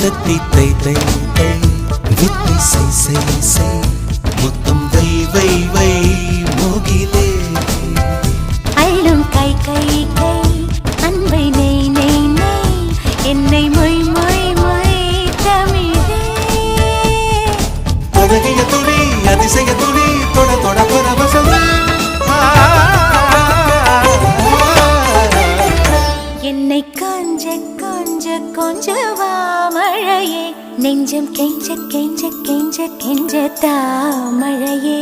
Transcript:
தத்தி தை தை தை வித்தை செய் செய் செய் முத்தம் வை வை வை மூகிலே அள்ளும் கை கை கை அன்பை நெய் நெய் நெய் என்னை மொய் மொய் மொய் தமிழே தொடங்கிய துளி அதிசய துளி தொட தொட பரவசமே என்னை கொஞ்ச கொஞ்ச கொஞ்சவா மழையே நெஞ்சம் கெஞ்ச கெஞ்ச கெஞ்ச கெஞ்ச தாமழையே